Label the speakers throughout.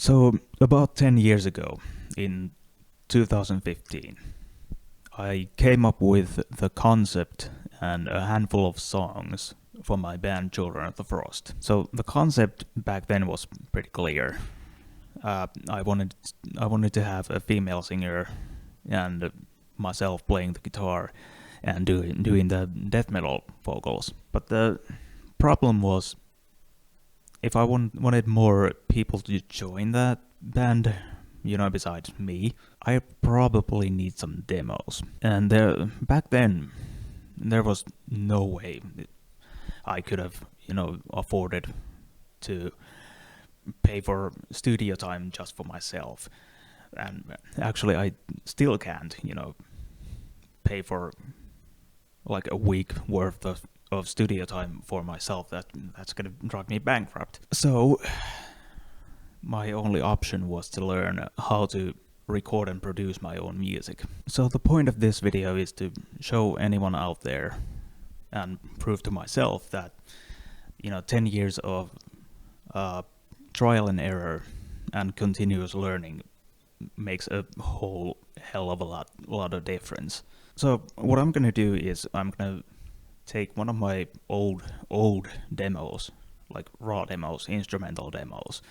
Speaker 1: So, about 10 years ago, in 2015, I came up with the concept and a handful of songs for my band Children of the Frost. So the concept back then was pretty clear. I wanted to have a female singer and myself playing the guitar and doing the death metal vocals. But the problem was, if I wanted more people to join that band, besides me, I probably need some demos. And back then, there was no way I could have, afforded to pay for studio time just for myself. And actually, I still can't, pay for like a week worth of studio time for myself. That's gonna drive me bankrupt. So my only option was to learn how to record and produce my own music. So the point of this video is to show anyone out there and prove to myself that 10 years of trial and error and continuous learning makes a whole hell of a lot of difference. So what I'm gonna do is I'm gonna take one of my old demos, like raw demos, instrumental demos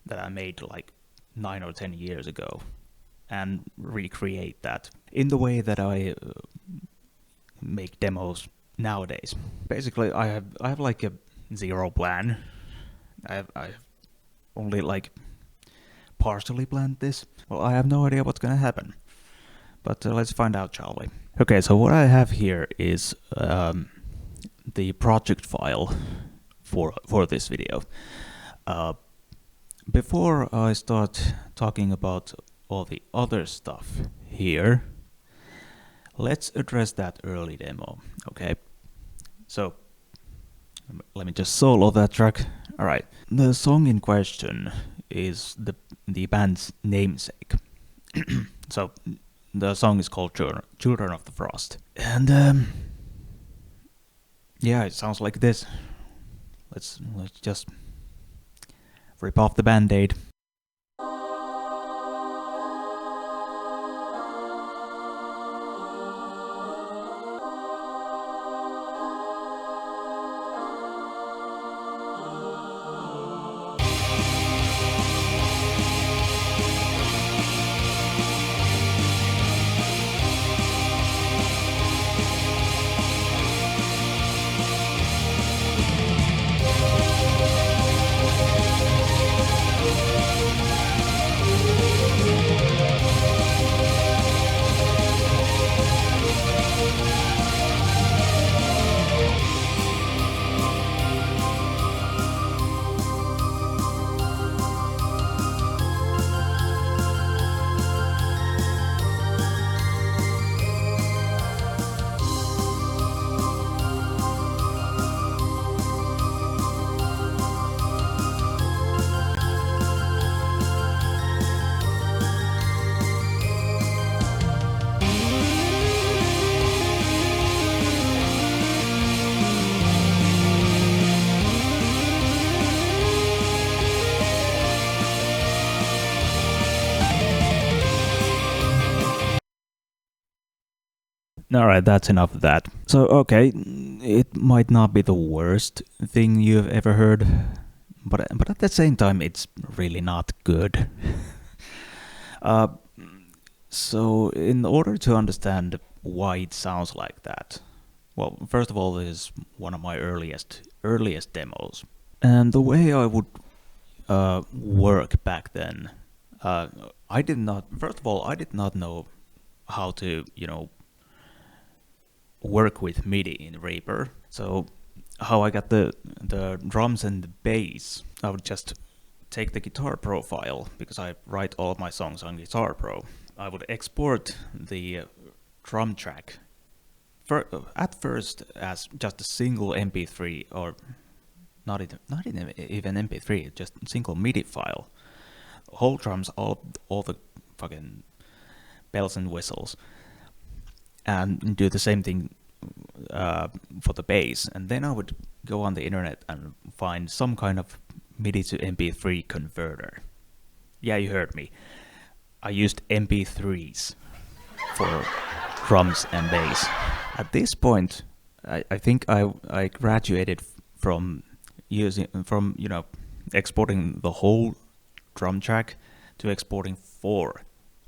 Speaker 1: that I made like 9 or 10 years ago, and recreate that in the way that I make demos nowadays. Basically, I have like a zero plan. I've only like partially planned this. Well, I have no idea what's gonna happen, but let's find out, shall we? Okay, so what I have here is the project file for this video. Before I start talking about all the other stuff here, let's address that early demo, okay? So, let me just solo that track. Alright, the song in question is the band's namesake. So, the song is called Children of the Frost. And, yeah, it sounds like this. Let's just rip off the band-aid. Alright, that's enough of that. So, okay, it might not be the worst thing you've ever heard, but at the same time, it's really not good. So, in order to understand why it sounds like that, well, first of all, this is one of my earliest demos. And the way I would work back then, I did not know how to, work with MIDI in Reaper. So how I got the drums and the bass, I would just take the Guitar Pro file, because I write all of my songs on Guitar Pro. I would export the drum track at first as just a single MP3, or not even MP3, just a single MIDI file. Whole drums, all the fucking bells and whistles, and do the same thing for the bass. And then I would go on the internet and find some kind of MIDI to MP3 converter. Yeah, you heard me. I used MP3s for drums and bass. At this point, I think I graduated from exporting the whole drum track to exporting 4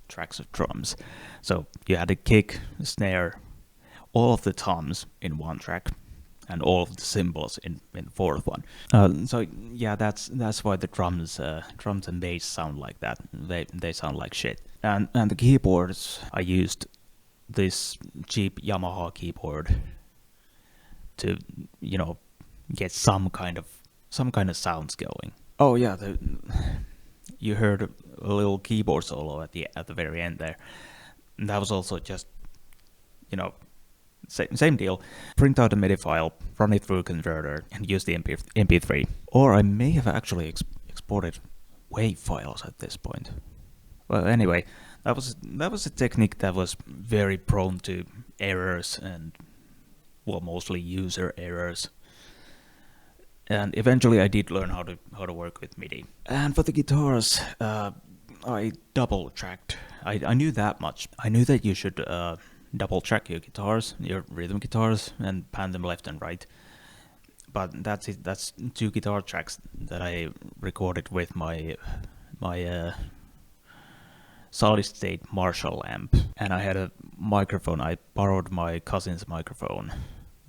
Speaker 1: tracks of drums. So you had a kick, snare, all of the toms in one track, and all of the cymbals in the fourth one. So yeah, that's why the drums and bass sound like that. They sound like shit. And the keyboards, I used this cheap Yamaha keyboard to get some kind of sounds going. Oh yeah, you heard a little keyboard solo at the very end there. And that was also just same deal. Print out a MIDI file, run it through a converter, and use the MP3. Or I may have actually exported WAV files at this point. Well, anyway, that was a technique that was very prone to errors and, well, mostly user errors. And eventually, I did learn how to work with MIDI. And for the guitars, I double tracked. I knew that much. I knew that you should double track your guitars, your rhythm guitars, and pan them left and right. But that's it. That's 2 guitar tracks that I recorded with my solid state Marshall amp, and I had a microphone. I borrowed my cousin's microphone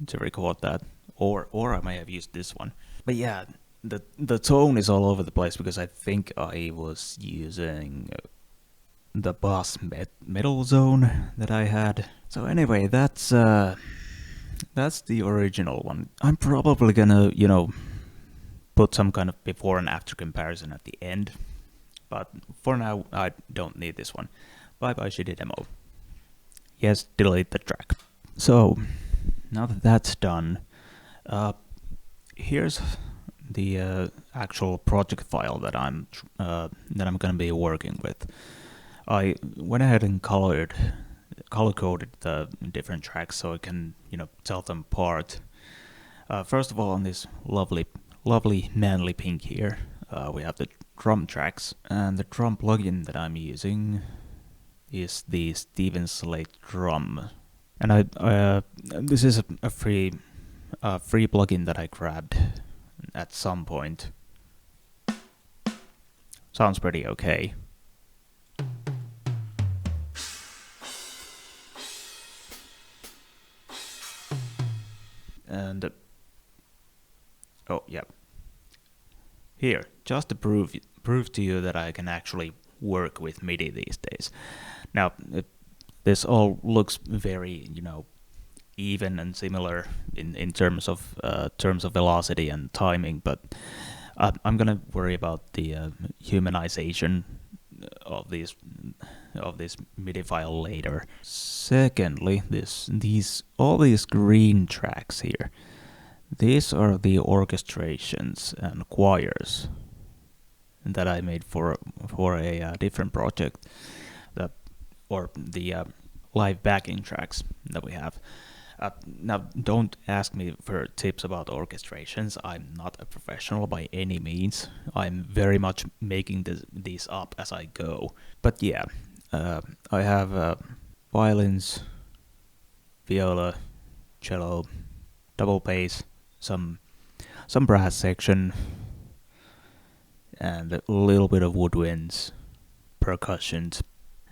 Speaker 1: to record that, or I may have used this one. But yeah, the tone is all over the place because I think I was using the bass metal zone that I had. So anyway, that's the original one. I'm probably gonna put some kind of before and after comparison at the end, but for now I don't need this one. Bye bye shitty demo. Yes, delete the track. So now that that's done, here's the actual project file that I'm gonna be working with. I went ahead and color coded the different tracks so I can tell them apart. First of all, on this lovely manly pink here, we have the drum tracks, and the drum plugin that I'm using is the Steven Slate Drum, and this is a free plugin that I grabbed at some point. Sounds pretty okay. And oh yeah, here, just to prove to you that I can actually work with MIDI these days. Now, this all looks very even and similar in terms of velocity and timing, but I'm gonna worry about the humanization of this MIDI file later. Secondly, all these green tracks here, these are the orchestrations and choirs that I made for a different project, or the live backing tracks that we have. Now, don't ask me for tips about orchestrations. I'm not a professional by any means. I'm very much making these up as I go. But yeah, I have violins, viola, cello, double bass, some brass section, and a little bit of woodwinds, percussions,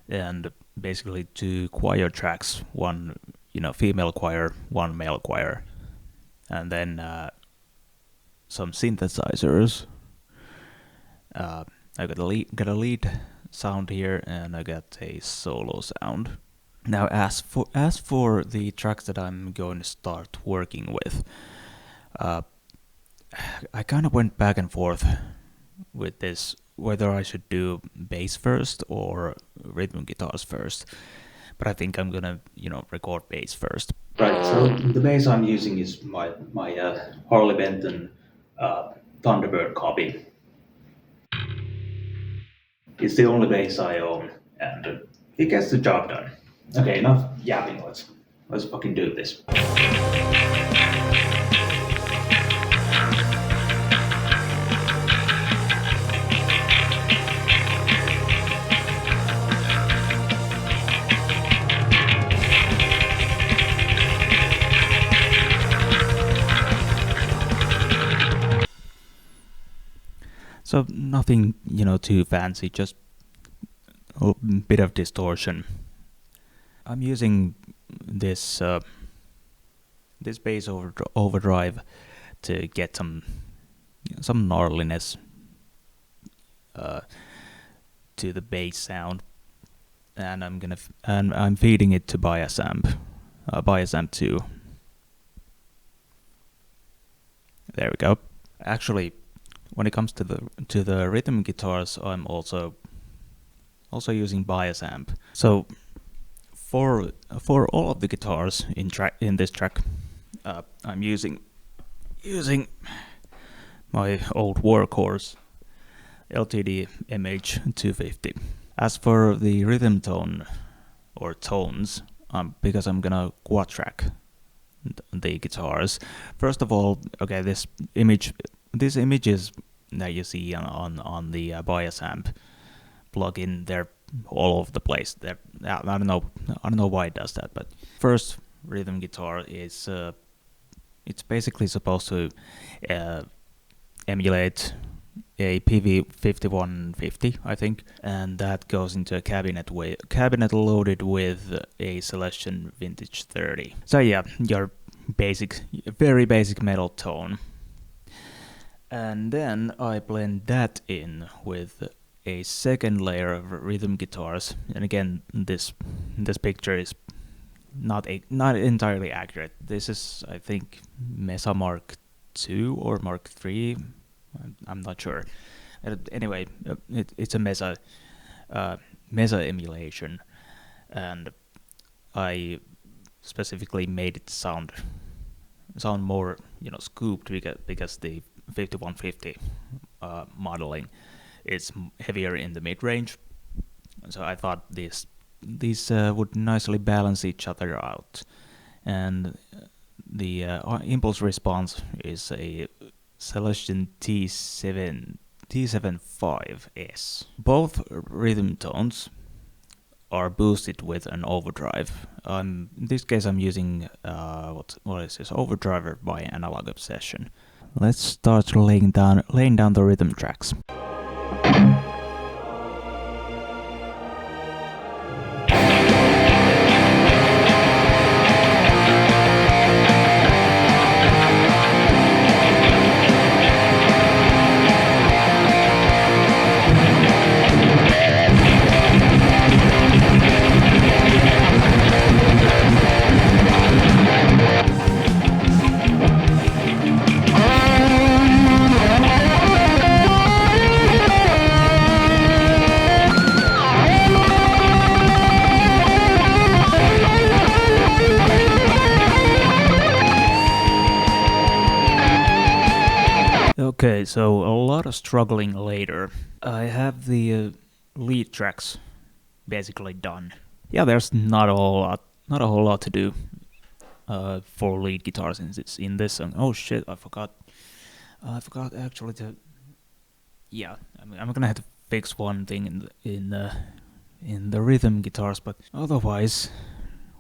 Speaker 1: and basically 2 choir tracks, one female choir, one male choir, and then some synthesizers. I got a lead sound here, and I got a solo sound. Now, as for the tracks that I'm going to start working with, I kind of went back and forth with this, whether I should do bass first or rhythm guitars first. But I think I'm gonna, record bass first. Right. So the bass I'm using is my Harley Benton Thunderbird copy. It's the only bass I own, and it gets the job done. Okay, enough yapping. Let's fucking do this. nothing, too fancy, just a bit of distortion. I'm using this bass overdrive to get some gnarliness to the bass sound, and I'm feeding it to bias amp 2. There we go. Actually, when it comes to the rhythm guitars, I'm also using bias amp. So for all of the guitars in this track, I'm using my old workhorse LTD MH250. As for the rhythm tone or tones, because I'm gonna quad track the guitars. First of all, okay, these images that you see on the bias amp plug-in, they're all over the place. I don't know why it does that, but first rhythm guitar is it's basically supposed to emulate a PV5150, I think, and that goes into a cabinet loaded with a Celestion Vintage 30. So yeah, your very basic metal tone. And then I blend that in with a second layer of rhythm guitars. And again, this picture is not entirely accurate. This is, I think, Mesa Mark II or Mark III. I'm not sure. Anyway, it's a Mesa emulation, and I specifically made it sound more, scooped, because the 5150 modeling is heavier in the mid range. So I thought these would nicely balance each other out, and the impulse response is a Celestion T75S. Both rhythm tones are boosted with an overdrive. In this case, I'm using what is this? Overdriver by Analog Obsession. Let's start laying down the rhythm tracks. Okay, so a lot of struggling later. I have the lead tracks basically done. Yeah, there's not a whole lot to do for lead guitars in this song. Oh shit, I forgot actually to. Yeah, I'm gonna have to fix one thing in the rhythm guitars, but otherwise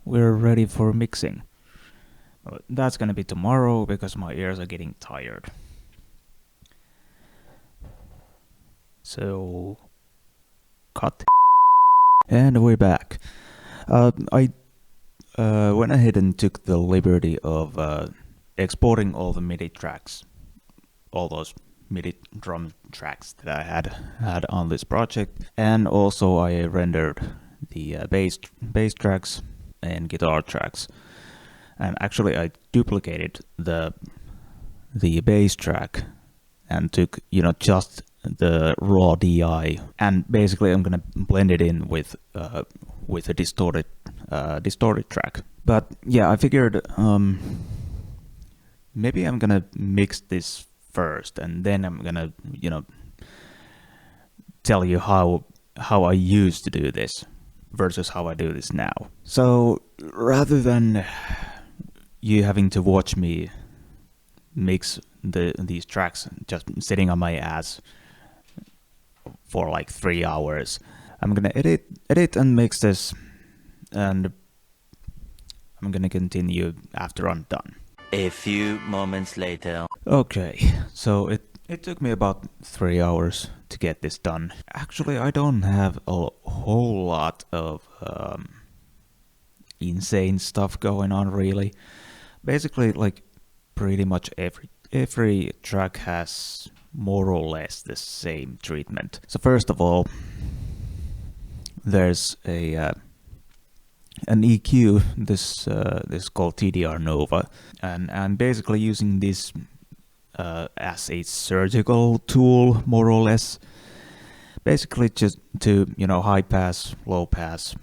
Speaker 1: we're ready for mixing. But that's gonna be tomorrow because my ears are getting tired. So, cut. And we're back. I went ahead and took the liberty of exporting all the MIDI tracks, all those MIDI drum tracks that I had on this project, and also I rendered the bass tracks and guitar tracks. And actually, I duplicated the bass track and took just the raw DI, and basically I'm gonna blend it in with a distorted track. But yeah, I figured maybe I'm gonna mix this first, and then I'm gonna tell you how I used to do this versus how I do this now. So rather than you having to watch me mix these tracks just sitting on my ass for like 3 hours, I'm gonna edit and mix this, and I'm gonna continue after I'm done.
Speaker 2: A few moments later.
Speaker 1: Okay, so it took me about 3 hours to get this done. Actually, I don't have a whole lot of insane stuff going on, really. Basically, like, pretty much every track has more or less the same treatment. So first of all, there's an EQ. This is called TDR Nova, and I'm basically using this as a surgical tool, more or less. Basically, just to high pass, low pass,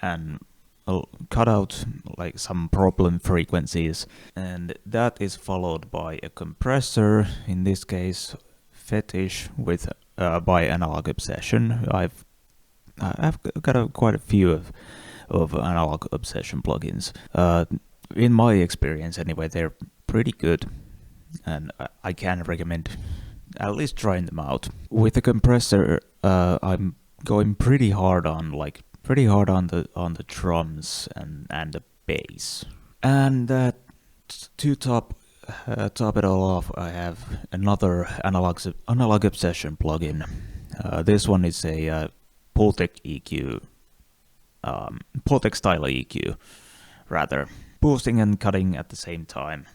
Speaker 1: and cut out like some problem frequencies, and that is followed by a compressor. In this case, Fetish with by Analog Obsession. I've got quite a few of Analog Obsession plugins. In my experience, anyway, they're pretty good, and I can recommend at least trying them out. With the compressor, I'm going pretty hard on the drums and the bass. And to top it all off, I have another Analog Obsession plugin. This one is a Pultec EQ, Pultec style EQ, rather. Boosting and cutting at the same time.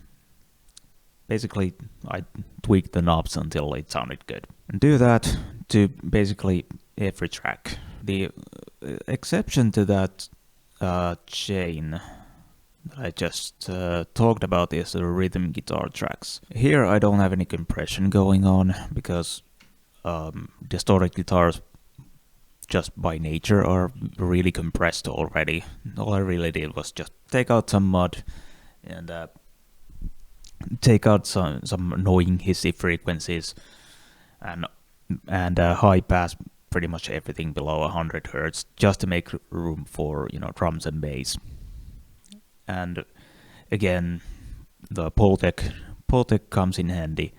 Speaker 1: Basically, I tweaked the knobs until it sounded good. And do that to basically every track. The exception to that chain that I just talked about is the rhythm guitar tracks. Here I don't have any compression going on because distorted guitars just by nature are really compressed already. All I really did was just take out some mud and take out some annoying hissy frequencies and high pass pretty much everything below 100 hertz just to make room for drums and bass. And again, the Pultec comes in handy.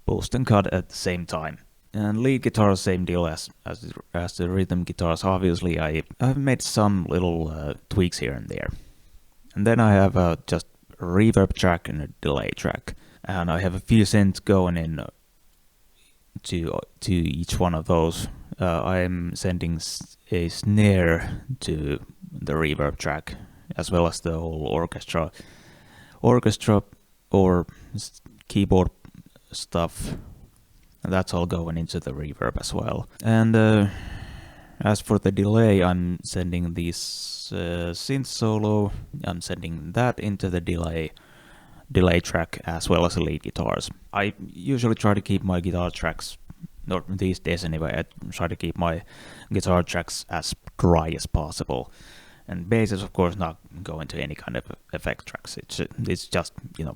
Speaker 1: Boost and cut at the same time. And lead guitar, same deal as the rhythm guitars. Obviously, I've made some little tweaks here and there. And then I have just a reverb track and a delay track. And I have a few synths going in to each one of those. I'm sending a snare to the reverb track, as well as the whole orchestra or keyboard stuff. That's all going into the reverb as well. And as for the delay, I'm sending this synth solo. I'm sending that into the delay track as well as the lead guitars. I usually try to keep my guitar tracks, or these days anyway, I try to keep my guitar tracks as dry as possible. And bass is of course not going to any kind of effect tracks. It's just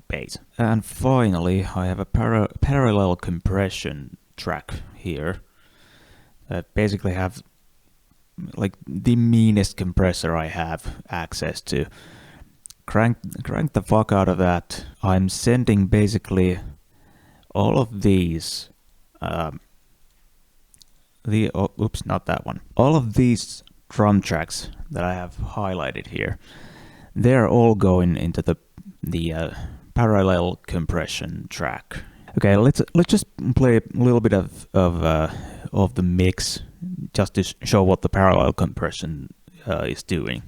Speaker 1: bass. And finally, I have a parallel compression track here. That basically have like the meanest compressor I have access to. Crank the fuck out of that. I'm sending basically all of these. Not that one. All of these drum tracks that I have highlighted here, they're all going into the parallel compression track. Okay, let's just play a little bit of the mix just to show what the parallel compression is doing.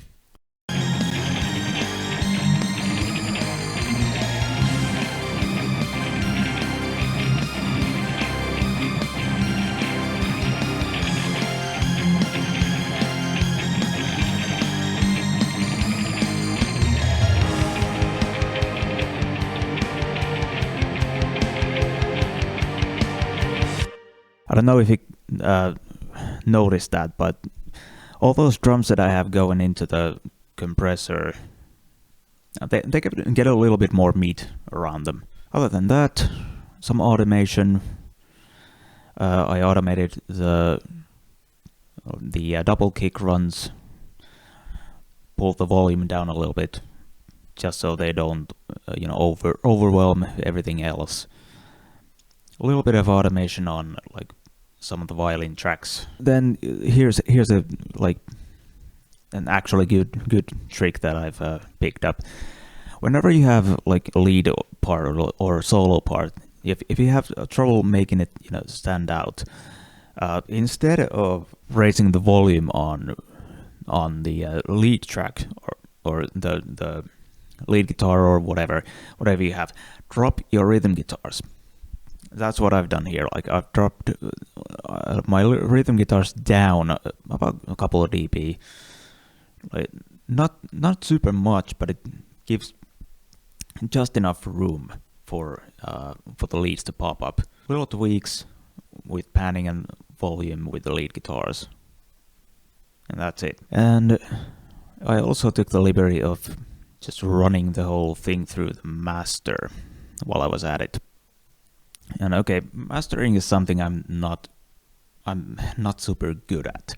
Speaker 1: I don't know if you noticed that, but all those drums that I have going into the compressor, they get a little bit more meat around them. Other than that, some automation. I automated the double kick runs, pulled the volume down a little bit, just so they don't overwhelm everything else. A little bit of automation on like some of the violin tracks. Then here's an actually good trick that I've picked up. Whenever you have like a lead part or solo part, if you have trouble making it, stand out, instead of raising the volume on the lead track or the lead guitar or whatever you have, drop your rhythm guitars. That's what I've done here. Like I've dropped my rhythm guitars down about a couple of dB. Like not super much, but it gives just enough room for the leads to pop up. Little tweaks with panning and volume with the lead guitars, and that's it. And I also took the liberty of just running the whole thing through the master while I was at it. And okay, mastering is something I'm not super good at.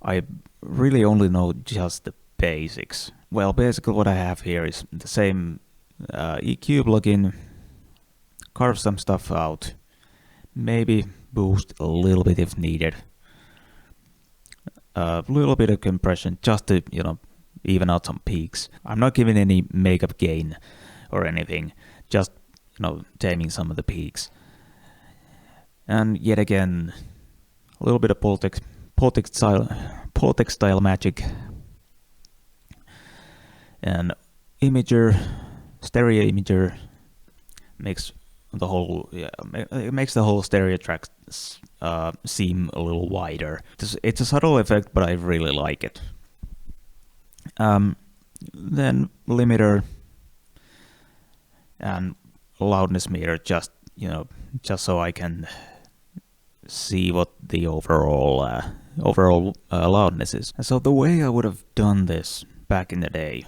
Speaker 1: I really only know just the basics. Well, basically what I have here is the same EQ plugin, carve some stuff out, maybe boost a little bit if needed, a little bit of compression just to, even out some peaks. I'm not giving any makeup gain or anything, just, taming some of the peaks. And yet again, a little bit of Pultec style magic, and stereo imager makes the whole stereo track seem a little wider. It's a subtle effect, but I really like it. Then limiter and loudness meter, just so I can see what the overall loudness is. So the way I would have done this back in the day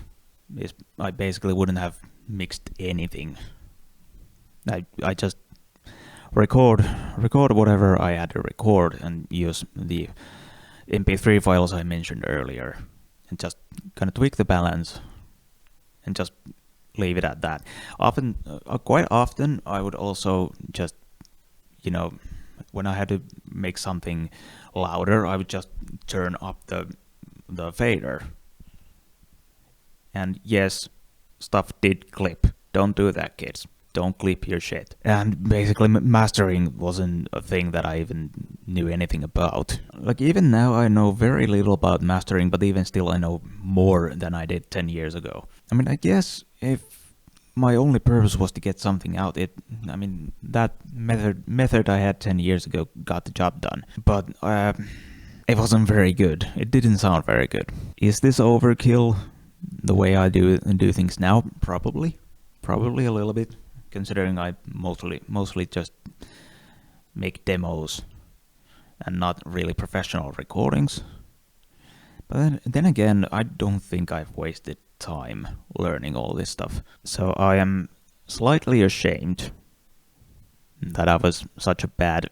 Speaker 1: is I basically wouldn't have mixed anything. I just record whatever I had to record and use the MP3 files I mentioned earlier, and just kind of tweak the balance and just leave it at that. Quite often, I would also just, when I had to make something louder, I would just turn up the fader. And yes, stuff did clip. Don't do that, kids. Don't clip your shit. And basically, mastering wasn't a thing that I even knew anything about. Like, even now, I know very little about mastering, but even still, I know more than I did 10 years ago. I mean, I guess if my only purpose was to get something out, that method I had 10 years ago got the job done. But it wasn't very good. It didn't sound very good. Is this overkill the way I do things now? Probably a little bit, considering I mostly just make demos and not really professional recordings. But then again, I don't think I've wasted time learning all this stuff. So I am slightly ashamed that I was such a bad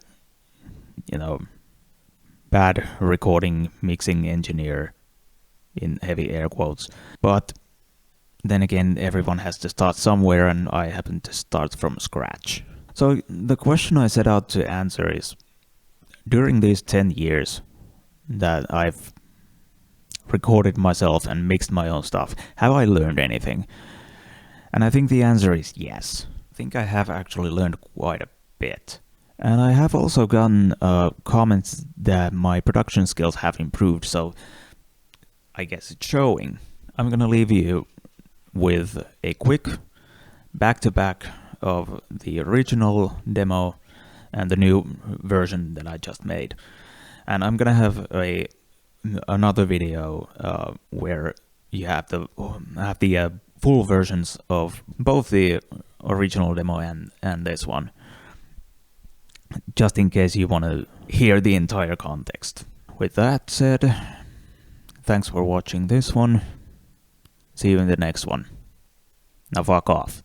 Speaker 1: recording mixing engineer, in heavy air quotes. But then again, everyone has to start somewhere, and I happen to start from scratch. So the question I set out to answer is, during these 10 years that I've recorded myself and mixed my own stuff, have I learned anything? And I think the answer is yes. I think I have actually learned quite a bit. And I have also gotten comments that my production skills have improved, so I guess it's showing. I'm gonna leave you with a quick back-to-back of the original demo and the new version that I just made. And I'm gonna have another video where you have the full versions of both the original demo and this one, just in case you want to hear the entire context. With that said, thanks for watching this one. See you in the next one. Now fuck off.